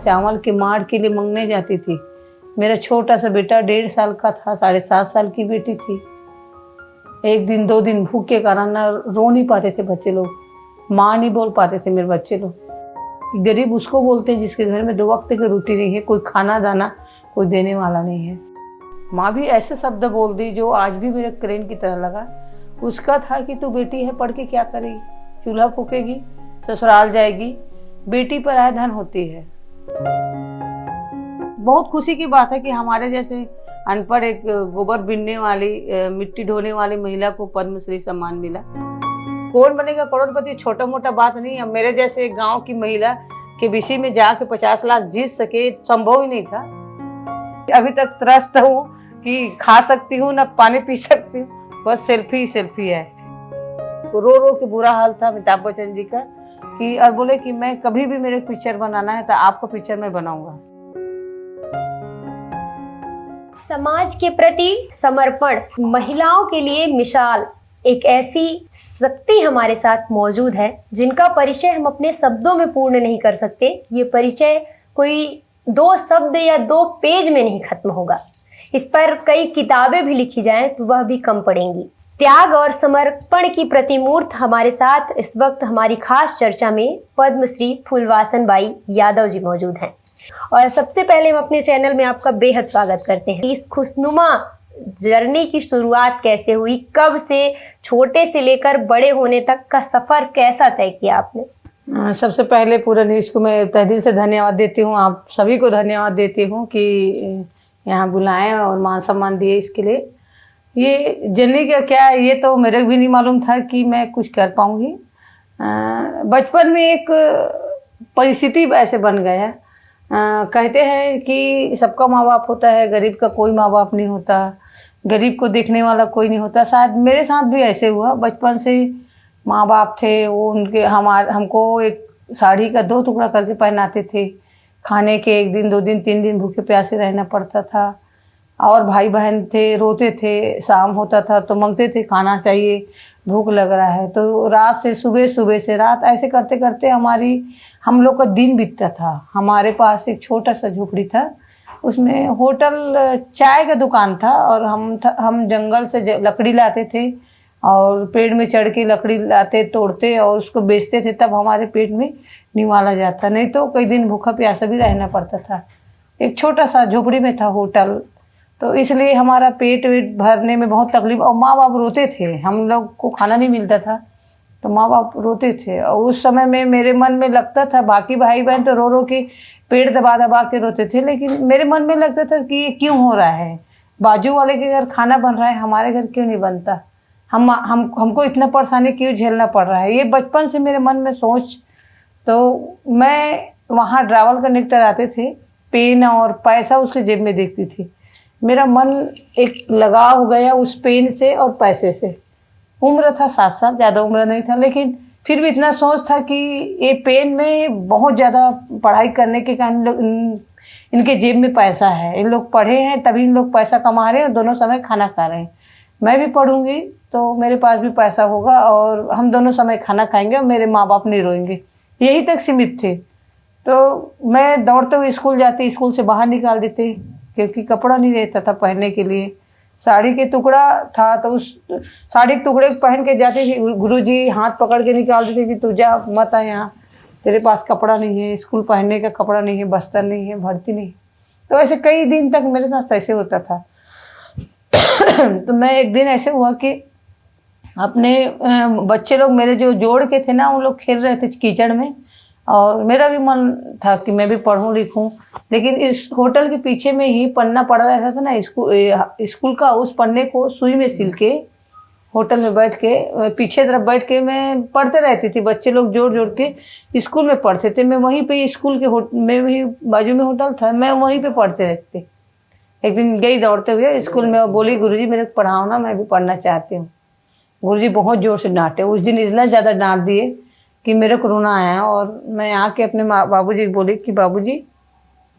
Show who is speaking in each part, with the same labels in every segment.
Speaker 1: चावल की मार के लिए मांगने जाती थी। मेरा छोटा सा बेटा 1.5 साल का था, 7.5 साल की बेटी थी। 1 दिन 2 दिन भूख के कारण ना रो नहीं पाते थे बच्चे लोग, माँ नहीं बोल पाते थे मेरे बच्चे लोग। गरीब उसको बोलते हैं जिसके घर में 2 वक्त की रोटी नहीं है, कोई खाना दाना कोई देने वाला नहीं है। माँ भी ऐसे शब्द बोल दी जो आज भी मेरे क्रेन की तरह लगा। उसका था कि तू बेटी है, पढ़ के क्या करेगी, चूल्हा फूकेगी, ससुराल जाएगी, बेटी पर आय धन होती है। बहुत खुशी की बात है कि हमारे जैसे अनपढ़ एक गोबर बीनने वाली, मिट्टी ढोने वाली महिला को पद्मश्री सम्मान मिला। कौन बनेगा करोड़पति छोटा मोटा बात नहीं है। मेरे जैसे गांव की महिला के विषय में जाके 50 लाख जीत सके, संभव ही नहीं था। अभी तक त्रस्त हूँ कि खा सकती हूँ ना पानी पी सकती हूँ, बस सेल्फी ही सेल्फी है। रो रो के बुरा हाल था अमिताभ बच्चन जी का कि, और बोले कि मैं कभी भी मेरे पिक्चर बनाना है तो आपका पिक्चर मैं बनाऊंगा।
Speaker 2: समाज के प्रति समर्पण, महिलाओं के लिए मिसाल, एक ऐसी शक्ति हमारे साथ मौजूद है जिनका परिचय हम अपने शब्दों में पूर्ण नहीं कर सकते। ये परिचय कोई 2 शब्द या 2 पेज में नहीं खत्म होगा। इस पर कई किताबें भी लिखी जाएं तो वह भी कम पड़ेंगी। त्याग और समर्पण की प्रतिमूर्त हमारे साथ इस वक्त हमारी खास चर्चा में पद्मश्री फूलवासन बाई यादव जी मौजूद हैं। और सबसे पहले हम अपने चैनल में आपका बेहद स्वागत करते हैं। इस खुशनुमा जर्नी की शुरुआत कैसे हुई, कब से छोटे से लेकर बड़े होने तक का सफर कैसा तय किया आपने?
Speaker 1: सबसे पहले पूरा न्यूज़ को मैं तहे दिल से धन्यवाद देती हूँ, आप सभी को धन्यवाद देती हूँ कि यहाँ बुलाएं और मान सम्मान दिए इसके लिए। ये जर्नी का क्या है ये तो मेरे भी नहीं मालूम था कि मैं कुछ कर पाऊँगी। बचपन में एक परिस्थिति ऐसे बन गया। कहते हैं कि सबका माँ बाप होता है, गरीब का कोई माँ बाप नहीं होता, गरीब को देखने वाला कोई नहीं होता। शायद मेरे साथ भी ऐसे हुआ। बचपन से माँ बाप थे, वो उनके हमको एक साड़ी का 2 टुकड़ा करके पहनाते थे। खाने के 1 दिन 2 दिन 3 दिन भूखे प्यासे रहना पड़ता था। और भाई बहन थे, रोते थे, शाम होता था तो मांगते थे खाना चाहिए, भूख लग रहा है। तो रात से सुबह, सुबह से रात, ऐसे करते करते हम लोग का दिन बीतता था। हमारे पास एक छोटा सा झोपड़ी था, उसमें होटल चाय का दुकान था। और हम जंगल से लकड़ी लाते थे और पेड़ में चढ़ के लकड़ी लाते, तोड़ते और उसको बेचते थे, तब हमारे पेट में निवाला जाता, नहीं तो कई दिन भूखा प्यासा भी रहना पड़ता था। एक छोटा सा झोपड़ी में था होटल, तो इसलिए हमारा पेट वेट भरने में बहुत तकलीफ। और माँ बाप रोते थे, हम लोग को खाना नहीं मिलता था तो माँ बाप रोते थे। और उस समय में मेरे मन में लगता था, बाकी भाई बहन तो रो रो के पेट दबा दबा के रोते थे, लेकिन मेरे मन में लगता था कि ये क्यों हो रहा है, बाजू वाले के घर खाना बन रहा है, हमारे घर क्यों नहीं बनता, हमको इतना परेशानी क्यों झेलना पड़ रहा है। ये बचपन से मेरे मन में सोच। तो मैं वहाँ ट्रैवल कंडक्टर आते थे, पेन और पैसा उसके जेब में देखती थी। मेरा मन एक लगाव हो गया उस पेन से और पैसे से। उम्र था 7 साल, ज़्यादा उम्र नहीं था, लेकिन फिर भी इतना सोच था कि ये पेन में बहुत ज़्यादा पढ़ाई करने के कारण इनके जेब में पैसा है, इन लोग पढ़े हैं तभी इन लोग पैसा कमा रहे हैं और दोनों समय खाना खा रहे हैं। मैं भी पढ़ूंगी तो मेरे पास भी पैसा होगा और हम दोनों समय खाना खाएंगे और मेरे माँ बाप नहीं रोएंगे, यही तक सीमित थे। तो मैं दौड़ते हुए स्कूल जाती, स्कूल से बाहर निकाल देते क्योंकि कपड़ा नहीं रहता था पहनने के लिए। साड़ी के टुकड़ा था तो उस साड़ी के टुकड़े पहन के जाती थी, गुरुजी हाथ पकड़ के निकाल देते कि तू जा मत आ, यहाँ तेरे पास कपड़ा नहीं है, स्कूल पहनने का कपड़ा नहीं है, बस्तर नहीं है, भर्ती नहीं। तो ऐसे कई दिन तक मेरे साथ ऐसे होता था। तो मैं एक दिन ऐसे हुआ कि अपने बच्चे लोग मेरे जो जोड़ के थे ना, उन लोग खेल रहे थे कीचड़ में और मेरा भी मन था कि मैं भी पढ़ूं लिखूं, लेकिन इस होटल के पीछे में ही पन्ना पड़ा रहता था ना स्कूल का, उस पन्ने को सुई में सिल के होटल में बैठ के पीछे तरफ बैठ के मैं पढ़ते रहती थी। बच्चे लोग जोड़ जोड़ के स्कूल में पढ़ते थे, मैं वहीं पे स्कूल के में भी बाजू में होटल था, मैं वहीं पे पढ़ते रहती। एक दिन गई दौड़ते हुए स्कूल में और बोली गुरुजी मेरे को पढ़ाओ ना, मैं भी पढ़ना चाहती हूँ। गुरुजी बहुत जोर से डांटे, उस दिन इतना ज़्यादा डांट दिए कि मेरे को रोना आया। और मैं आके अपने बाबूजी को बोली कि बाबूजी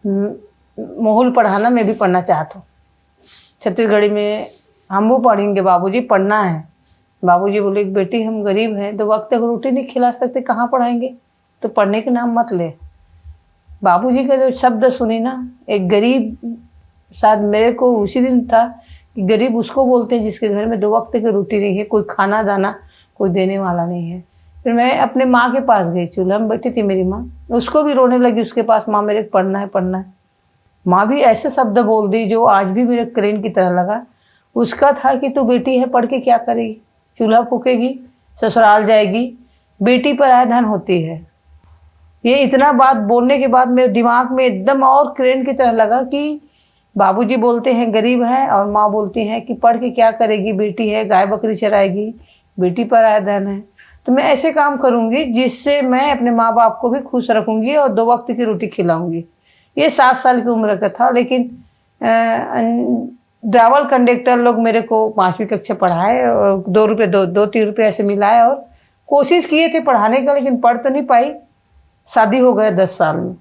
Speaker 1: मोहुल पढ़ाना, मैं भी पढ़ना चाहता हूँ, छत्तीसगढ़ी में हम वो पढ़ेंगे बाबूजी, पढ़ना है। बाबूजी बोले बेटी हम गरीब हैं, 2 वक्त तक रोटी नहीं खिला सकते, कहाँ पढ़ाएंगे, तो पढ़ने के नाम मत ले। बाबूजी का जो शब्द सुनी ना, एक गरीब, शायद मेरे को उसी दिन था कि गरीब उसको बोलते हैं जिसके घर में 2 वक्त की रोटी नहीं है, कोई खाना दाना कोई देने वाला नहीं है। फिर मैं अपने माँ के पास गई, चूल्हा में बैठी थी मेरी माँ, उसको भी रोने लगी उसके पास, माँ मेरे को पढ़ना है पढ़ना है। माँ भी ऐसे शब्द बोल दी जो आज भी मेरे क्रेन की तरह लगा। उसका था कि तू बेटी है, पढ़ के क्या करेगी, चूल्हा फूकेगी, ससुराल जाएगी, बेटी पर आय धन होती है। ये इतना बात बोलने के बाद मेरे दिमाग में एकदम और क्रेन की तरह लगा कि बाबूजी बोलते हैं गरीब है और माँ बोलती है कि पढ़ के क्या करेगी, बेटी है, गाय बकरी चराएगी, बेटी पर आय धन है। तो मैं ऐसे काम करूंगी जिससे मैं अपने माँ बाप को भी खुश रखूंगी और 2 वक्त की रोटी खिलाऊंगी। ये 7 साल की उम्र का था, लेकिन ड्राइवर कंडक्टर लोग मेरे को 5वीं कक्षा पढ़ाए और 2 रुपये 2-3 रुपये ऐसे मिलाए और कोशिश किए थे पढ़ाने का, लेकिन पढ़ तो नहीं पाई। शादी हो गया 10 साल में,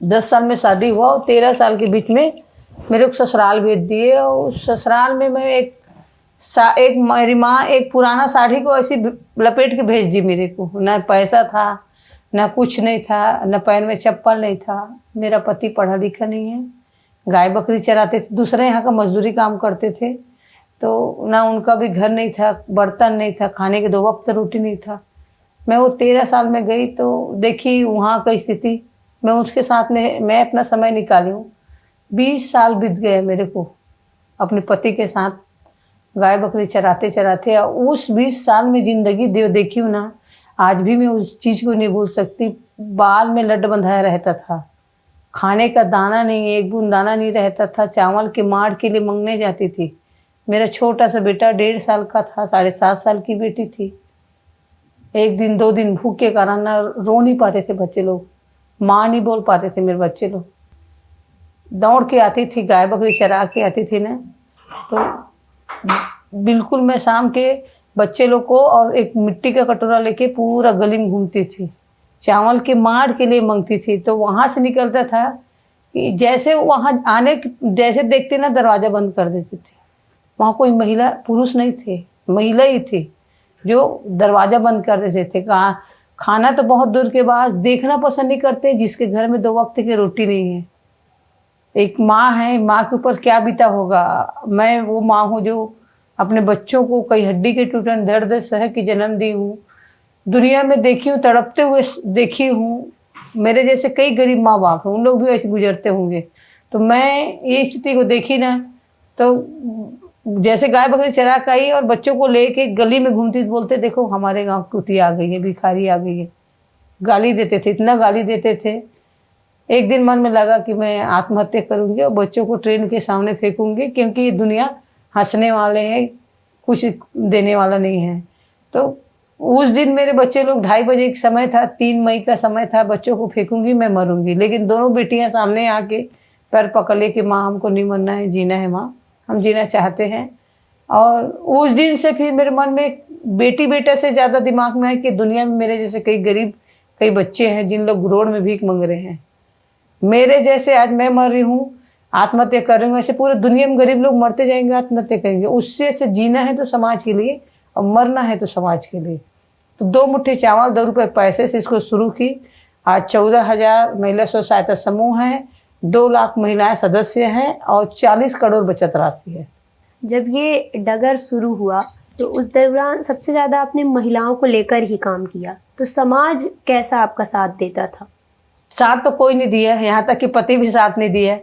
Speaker 1: 10 साल में शादी हुआ और 13 साल के बीच में मेरे को ससुराल भेज दिए। और उस ससुराल में मैं एक मेरी माँ एक पुराना साड़ी को ऐसी लपेट के भेज दी मेरे को। ना पैसा था, ना कुछ नहीं था, ना पैर में चप्पल नहीं था। मेरा पति पढ़ा लिखा नहीं है, गाय बकरी चराते थे, दूसरे यहाँ का मजदूरी काम करते थे, तो ना उनका भी घर नहीं था, बर्तन नहीं था, खाने के 2 वक्त रोटी नहीं था। मैं वो 13 साल में गई तो देखी वहाँ की स्थिति, मैं उसके साथ में मैं अपना समय निकाली हूँ। 20 साल बीत गए मेरे को अपने पति के साथ गाय बकरी चराते चराते। उस 20 साल में जिंदगी देखी हूँ ना, आज भी मैं उस चीज़ को नहीं भूल सकती। बाल में लट बंधाया रहता था, खाने का दाना नहीं, एक बूंद दाना नहीं रहता था। चावल के माड़ के लिए मांगने जाती थी। मेरा छोटा सा बेटा 1.5 साल का था, 7.5 साल की बेटी थी। 1 दिन 2 दिन भूख के कारण ना रो नहीं पाते थे बच्चे लोग, माँ नहीं बोल पाते थे मेरे बच्चे लोग। दौड़ के आती थी, गाय बकरी चरा के आती थी ना, तो बिल्कुल मैं शाम के बच्चे लोग को और एक मिट्टी का कटोरा लेके पूरा गली में घूमती थी, चावल के माड़ के लिए मांगती थी। तो वहाँ से निकलता था कि जैसे वहाँ आने जैसे देखते ना दरवाज़ा बंद कर देते थे। वहाँ कोई महिला पुरुष नहीं थे, महिला ही थी जो दरवाज़ा बंद कर देते थे। खाना तो बहुत दूर के बाद, देखना पसंद नहीं करते जिसके घर में 2 वक्त की रोटी नहीं है। एक माँ है, माँ के ऊपर क्या बीता होगा। मैं वो माँ हूँ जो अपने बच्चों को कई हड्डी के टूटन दर्द सह के जन्म दी हूँ। दुनिया में देखी हूँ, तड़पते हुए देखी हूँ। मेरे जैसे कई गरीब माँ बाप हैं, उन लोग भी ऐसे गुजरते होंगे। तो मैं ये स्थिति को देखी ना, तो जैसे गाय बकरी चरा के आई और बच्चों को लेके गली में घूमती, बोलते देखो हमारे गांव कुत्ती आ गई है, भिखारी आ गई है। गाली देते थे, इतना गाली देते थे। एक दिन मन में लगा कि मैं आत्महत्या करूंगी और बच्चों को ट्रेन के सामने फेंकूंगी, क्योंकि ये दुनिया हंसने वाले हैं, कुछ देने वाला नहीं है। तो उस दिन मेरे बच्चे लोग 2:30 बजे का समय था, 3 मई का समय था, बच्चों को फेंकूंगी, मैं मरूंगी। लेकिन दोनों बेटियां सामने आके पैर पकड़ ले कि माँ हमको नहीं मरना है, जीना है माँ, हम जीना चाहते हैं। और उस दिन से फिर मेरे मन में बेटी बेटा से ज़्यादा दिमाग में है कि दुनिया में मेरे जैसे कई गरीब कई बच्चे हैं जिन लोग रोड में भीख मांग रहे हैं। मेरे जैसे आज मैं मर रही हूँ, आत्महत्या कर रही हूँ, ऐसे पूरे दुनिया में गरीब लोग मरते जाएंगे, आत्महत्या करेंगे। उससे से जीना है तो समाज के लिए और मरना है तो समाज के लिए। तो 2 मुट्ठी चावल 2 रुपये पैसे से इसको शुरू की। आज 14,000 महिला स्व सहायता समूह हैं, 2 लाख महिलाएं सदस्य हैं और 40 करोड़ बचत राशि है।
Speaker 2: जब ये डगर शुरू हुआ तो उस दौरान सबसे ज़्यादा आपने महिलाओं को लेकर ही काम किया, तो समाज कैसा आपका साथ देता था?
Speaker 1: साथ तो कोई नहीं दिया, यहाँ तक कि पति भी साथ नहीं दिया।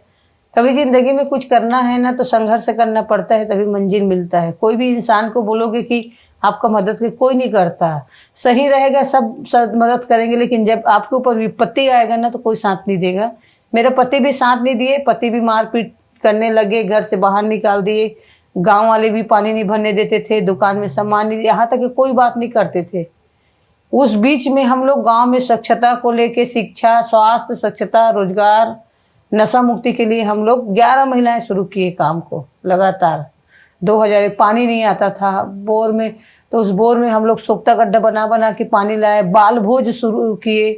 Speaker 1: कभी जिंदगी में कुछ करना है ना तो संघर्ष करना पड़ता है, तभी मंजिल मिलता है। कोई भी इंसान को बोलोगे कि आपका मदद के, कोई नहीं करता। सही रहेगा सब मदद करेंगे, लेकिन जब आपके ऊपर विपत्ति आएगा ना तो कोई साथ नहीं देगा। मेरा पति भी साथ नहीं दिए, पति भी मारपीट करने लगे, घर से बाहर निकाल दिए, गांव वाले भी पानी नहीं भरने देते थे, दुकान में सामान नहीं, यहाँ तक कि कोई बात नहीं करते थे। उस बीच में हम लोग गांव में स्वच्छता को लेके, शिक्षा, स्वास्थ्य, स्वच्छता, रोजगार, नशा मुक्ति के लिए हम लोग 11 महिलाएं शुरू किए काम को लगातार। 2000 पानी नहीं आता था बोर में, तो उस बोर में हम लोग सोख्ता गड्ढा बना बना के पानी लाए। बाल भोज शुरू किए,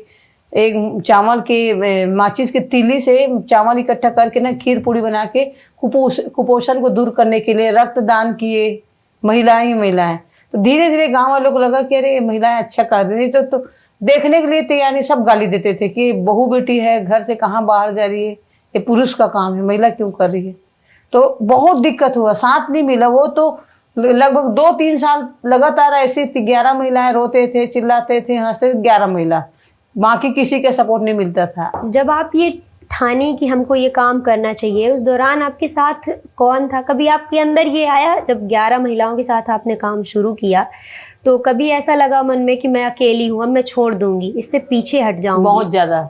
Speaker 1: एक चावल के माचिस के तीली से चावल इकट्ठा करके ना खीर पूड़ी बना के कुपोषण को दूर करने के लिए रक्तदान किए, महिलाएं ही महिलाएं। तो धीरे धीरे गांव वालों को लगा कि अरे महिलाएं अच्छा कर रही, तो देखने के लिए तैयार नहीं, सब गाली देते थे कि बहू बेटी है, घर से कहाँ बाहर जा रही है, ये पुरुष का काम है, महिला क्यों कर रही है। तो बहुत दिक्कत हुआ, साथ नहीं मिला। वो तो लगभग 2-3 साल लगातार ऐसे 11 महिलाएं रोते थे, चिल्लाते थे, हंसते, 11 महिला, बाकी किसी का सपोर्ट नहीं मिलता था।
Speaker 2: जब आप ये ठानी कि हमको ये काम करना चाहिए, उस दौरान आपके साथ कौन था? कभी आपके अंदर ये आया जब 11 महिलाओं के साथ आपने काम शुरू किया, तो कभी ऐसा लगा मन में कि मैं अकेली हूँ, अब मैं छोड़ दूंगी, इससे पीछे हट जाऊंगी?
Speaker 1: बहुत ज़्यादा,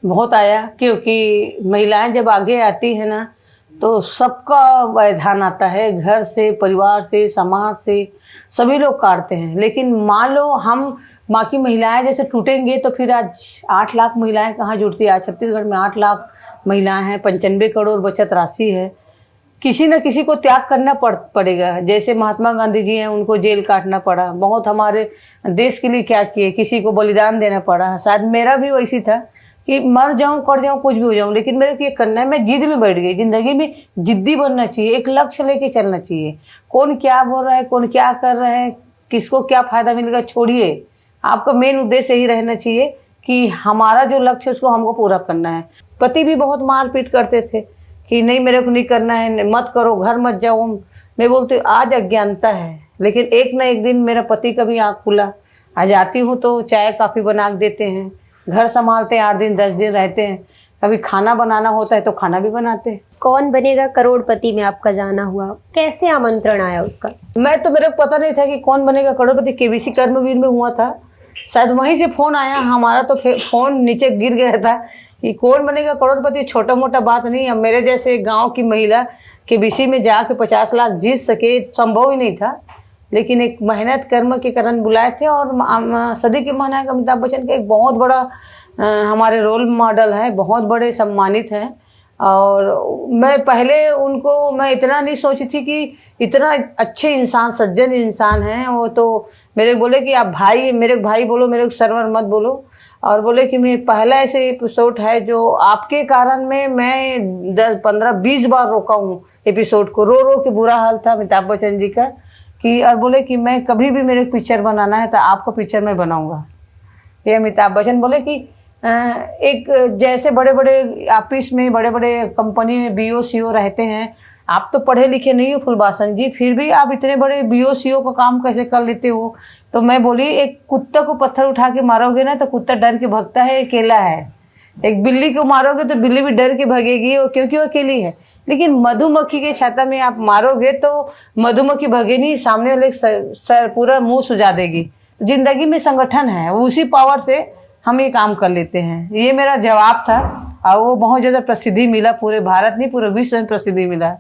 Speaker 1: बहुत आया, क्योंकि महिलाएं जब आगे आती है ना तो सबका व्यवधान आता है, घर से, परिवार से, समाज से, सभी लोग काटते हैं। लेकिन मान लो हम बाकी महिलाएं जैसे टूटेंगे तो फिर आज 8 लाख महिलाएं कहाँ जुड़ती है। आज छत्तीसगढ़ में 8 लाख महिलाएं हैं, 95 करोड़ बचत राशि है। किसी न किसी को त्याग करना पड़ेगा। जैसे महात्मा गांधी जी हैं, उनको जेल काटना पड़ा, बहुत हमारे देश के लिए क्या किए, किसी को बलिदान देना पड़ा। शायद मेरा भी वैसी था कि मर जाऊं, कर जाऊं, कुछ भी हो जाऊं, लेकिन मेरे को ये करना है। मैं जिद में बैठ गई। जिंदगी में जिद्दी बनना चाहिए, एक लक्ष्य लेके चलना चाहिए। कौन क्या बोल रहा है, कौन क्या कर रहा है, किसको क्या फायदा मिलेगा, छोड़िए। आपका मेन उद्देश्य यही रहना चाहिए कि हमारा जो लक्ष्य है उसको हमको पूरा करना है। पति भी बहुत मारपीट करते थे कि नहीं, मेरे को नहीं करना है, मत करो, घर मत जाओ। मैं बोलती आज अज्ञानता है, लेकिन एक ना एक दिन मेरा पति का भी आँख खुला। आ जाती हूँ तो चाय काफ़ी बना के देते हैं, घर संभालते हैं, 8 दिन 10 दिन रहते हैं। कभी खाना बनाना होता है तो खाना भी बनाते हैं।
Speaker 2: कौन बनेगा करोड़पति में आपका जाना हुआ, कैसे आमंत्रण आया उसका?
Speaker 1: मैं तो, मेरे को पता नहीं था कि कौन बनेगा करोड़पति। केबीसी कर्मवीर में हुआ था, शायद वहीं से फ़ोन आया। हमारा तो फ़ोन नीचे गिर गया था कि कौन बनेगा करोड़पति। छोटा मोटा बात नहीं। अब मेरे जैसे गांव की महिला केबीसी में जाके 50 लाख जीत सके, संभव ही नहीं था। लेकिन एक मेहनत कर्म के कारण बुलाए थे। और सदी के महानायक अमिताभ बच्चन का एक बहुत बड़ा हमारे रोल मॉडल है, बहुत बड़े सम्मानित हैं। और मैं पहले उनको, मैं इतना नहीं सोची थी कि इतना अच्छे इंसान, सज्जन इंसान हैं वो। तो मेरे बोले कि आप भाई, मेरे भाई बोलो, मेरे को सरवर मत बोलो। और बोले कि मैं पहला ऐसे एपिसोड है जो आपके कारण में मैं 10, 15, 20 बार रोका हूँ एपिसोड को। रो रो के बुरा हाल था अमिताभ बच्चन जी का कि, और बोले कि मैं कभी भी मेरे पिक्चर बनाना है तो आपका पिक्चर मैं बनाऊंगा। ये अमिताभ बच्चन बोले कि एक जैसे बड़े बड़े ऑफिस में, बड़े बड़े कंपनी में बीओ सीओ रहते हैं, आप तो पढ़े लिखे नहीं हो फुलबासन जी, फिर भी आप इतने बड़े बीओ सीओ का काम कैसे कर लेते हो। तो मैं बोली, एक कुत्ता को पत्थर उठा के मारोगे ना तो कुत्ता डर के भागता है, अकेला है। एक बिल्ली को मारोगे तो बिल्ली भी डर के भागेगी, क्योंकि वो अकेली है। लेकिन मधुमक्खी के छाता में आप मारोगे तो मधुमक्खी भागे नहीं, सामने वाले सर पूरा मुंह सुझा देगी। जिंदगी में संगठन है, उसी पावर से हम ये काम कर लेते हैं। ये मेरा जवाब था। और वो बहुत ज़्यादा प्रसिद्धि मिला, पूरे भारत नहीं पूरे विश्व में प्रसिद्धि मिला।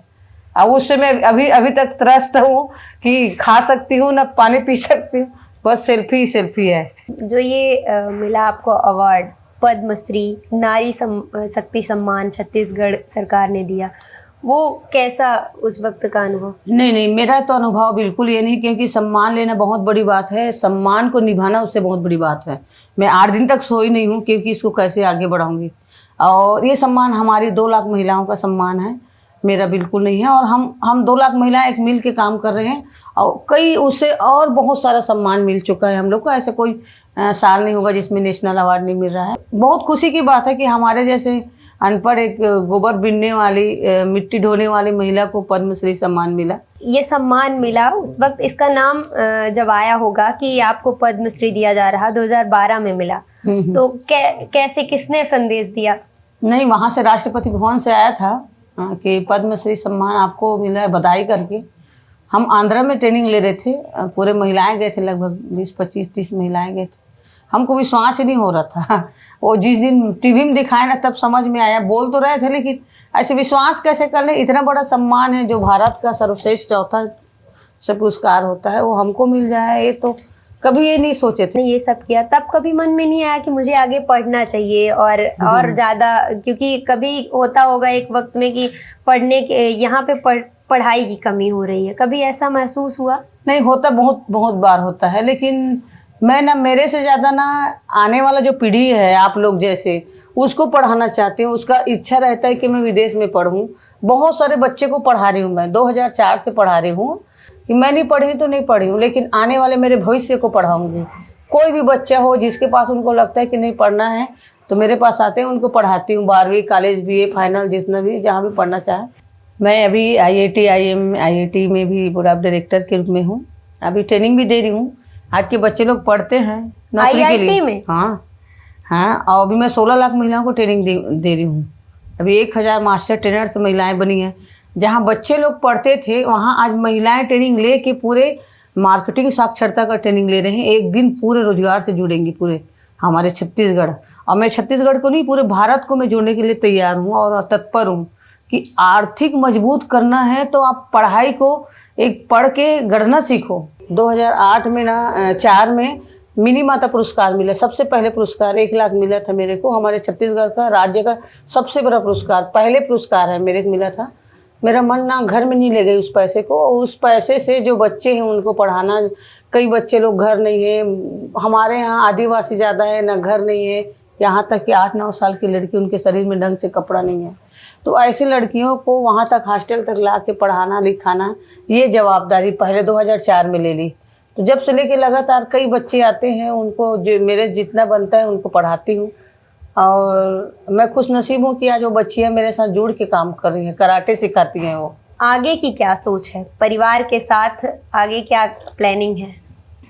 Speaker 1: और उससे मैं अभी तक त्रस्त हूँ कि खा सकती हूँ ना पानी पी सकती हूँ, बस सेल्फी सेल्फी है।
Speaker 2: जो ये मिला आपको अवार्ड, पद्मश्री, नारी शक्ति सम्मान छत्तीसगढ़ सरकार ने दिया, वो कैसा उस वक्त का अनुभव?
Speaker 1: नहीं, मेरा तो अनुभव बिल्कुल ये नहीं, क्योंकि सम्मान लेना बहुत बड़ी बात है, सम्मान को निभाना उससे बहुत बड़ी बात है। मैं 8 दिन तक सोई नहीं हूँ, क्योंकि इसको कैसे आगे बढ़ाऊंगी। और ये सम्मान हमारी 2 लाख महिलाओं का सम्मान है, मेरा बिल्कुल नहीं है। और हम 2 लाख महिलाएं एक मिल के काम कर रहे हैं, और कई उससे और बहुत सारा सम्मान मिल चुका है हम लोग को। ऐसा कोई साल नहीं होगा जिसमें नेशनल अवार्ड नहीं मिल रहा है। बहुत खुशी की बात है कि हमारे जैसे अनपढ़, एक गोबर बीनने वाली, मिट्टी ढोने वाली महिला को पद्मश्री सम्मान मिला।
Speaker 2: ये सम्मान मिला उस वक्त, इसका नाम जब आया होगा कि आपको पद्मश्री दिया जा रहा, 2012 में मिला, तो कैसे, किसने संदेश दिया?
Speaker 1: नहीं, वहाँ से राष्ट्रपति भवन से आया था कि पद्मश्री सम्मान आपको मिला है, बधाई करके। हम आंध्रा में ट्रेनिंग ले रहे थे, पूरे महिलाएं गए थे, लगभग 20, 25, 30 महिलाएं गए थे। हमको विश्वास ही नहीं हो रहा था। वो जिस दिन टीवी में दिखाए ना तब समझ में आया। बोल तो रहे थे लेकिन ऐसे विश्वास कैसे कर ले। इतना बड़ा सम्मान है जो भारत का सर्वश्रेष्ठ चौथा से पुरस्कार होता है, वो हमको मिल जाए, ये तो कभी ये नहीं सोचे थे।
Speaker 2: ये सब किया तब कभी मन में नहीं आया कि मुझे आगे पढ़ना चाहिए और ज़्यादा, क्योंकि कभी होता होगा एक वक्त में कि पढ़ने के यहाँ पे पढ़ाई की कमी हो रही है, कभी ऐसा महसूस हुआ?
Speaker 1: नहीं, होता बहुत बार होता है। लेकिन मैं ना, मेरे से ज़्यादा ना आने वाला जो पीढ़ी है आप लोग जैसे, उसको पढ़ाना चाहती हूँ। उसका इच्छा रहता है कि मैं विदेश में पढ़ूँ। बहुत सारे बच्चे को पढ़ा रही हूँ मैं, 2004 से पढ़ा रही हूँ। कि मैं नहीं पढ़ी तो नहीं पढ़ी हूँ, लेकिन आने वाले मेरे भविष्य को पढ़ाऊँगी कोई भी बच्चा हो जिसके पास उनको लगता है कि नहीं पढ़ना है तो मेरे पास आते हैं, उनको पढ़ाती हूँ। 12वीं कॉलेज BA फाइनल जितना भी जहाँ भी पढ़ना चाहे। मैं अभी IIT IIT में भी बोर्ड ऑफ डायरेक्टर के रूप में हूँ। अभी ट्रेनिंग भी दे रही हूँ। आज के बच्चे लोग पढ़ते हैं नौकरी के लिए।
Speaker 2: में?
Speaker 1: हाँ। और अभी मैं 16 लाख महिलाओं को ट्रेनिंग दे रही हूँ। अभी 1000 मास्टर ट्रेनर्स महिलाएं बनी हैं। जहाँ बच्चे लोग पढ़ते थे वहाँ आज महिलाएं ट्रेनिंग ले के पूरे मार्केटिंग साक्षरता का ट्रेनिंग ले रहे हैं। एक दिन पूरे रोजगार से जुड़ेंगी पूरे हमारे छत्तीसगढ़। और मैं छत्तीसगढ़ को नहीं, पूरे भारत को मैं जोड़ने के लिए तैयार हूँ और तत्पर हूँ कि आर्थिक मजबूत करना है तो आप पढ़ाई को एक पढ़ के गढ़ना सीखो। 2008 में 4 में मिनी माता पुरस्कार मिला। सबसे पहले पुरस्कार 1 लाख मिला था मेरे को। हमारे छत्तीसगढ़ का राज्य का सबसे बड़ा पुरस्कार, पहले पुरस्कार है मेरे को मिला था। मेरा मन ना घर में नहीं ले गई उस पैसे को। उस पैसे से जो बच्चे हैं उनको पढ़ाना। कई बच्चे लोग घर नहीं है, हमारे यहाँ आदिवासी ज़्यादा है, ना घर नहीं है। यहाँ तक कि 8-9 साल की लड़की, उनके शरीर में ढंग से कपड़ा नहीं है। तो ऐसी लड़कियों को वहाँ तक हॉस्टल तक ला के पढ़ाना लिखाना, ये जवाबदारी पहले 2004 में ले ली। तो जब से लेके लगातार कई बच्चे आते हैं, उनको जो मेरे जितना बनता है उनको पढ़ाती हूँ। और मैं खुश नसीब हूँ कि आज वो बच्चियाँ मेरे साथ जुड़ के काम कर रही हैं, कराटे सिखाती हैं वो।
Speaker 2: आगे की क्या सोच है परिवार के साथ? आगे क्या प्लानिंग है?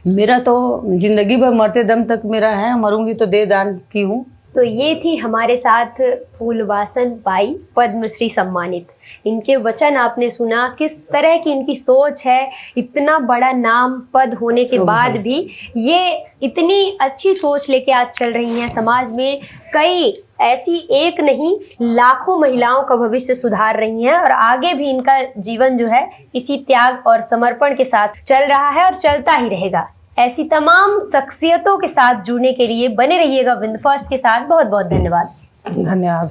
Speaker 1: मेरा तो जिंदगी भर मरते दम तक मेरा है, मरूंगी तो दे दान की हूँ।
Speaker 2: तो ये थी हमारे साथ फूलवासन बाई, पद्मश्री सम्मानित। इनके वचन आपने सुना, किस तरह की इनकी सोच है। इतना बड़ा नाम पद होने के बाद भी ये इतनी अच्छी सोच लेके आज चल रही हैं। समाज में कई ऐसी एक नहीं लाखों महिलाओं का भविष्य सुधार रही हैं और आगे भी इनका जीवन जो है इसी त्याग और समर्पण के साथ चल रहा है और चलता ही रहेगा। ऐसी तमाम शख्सियतों के साथ जुड़ने के लिए बने रहिएगा विंद फर्स्ट के साथ। बहुत बहुत धन्यवाद।
Speaker 1: धन्यवाद।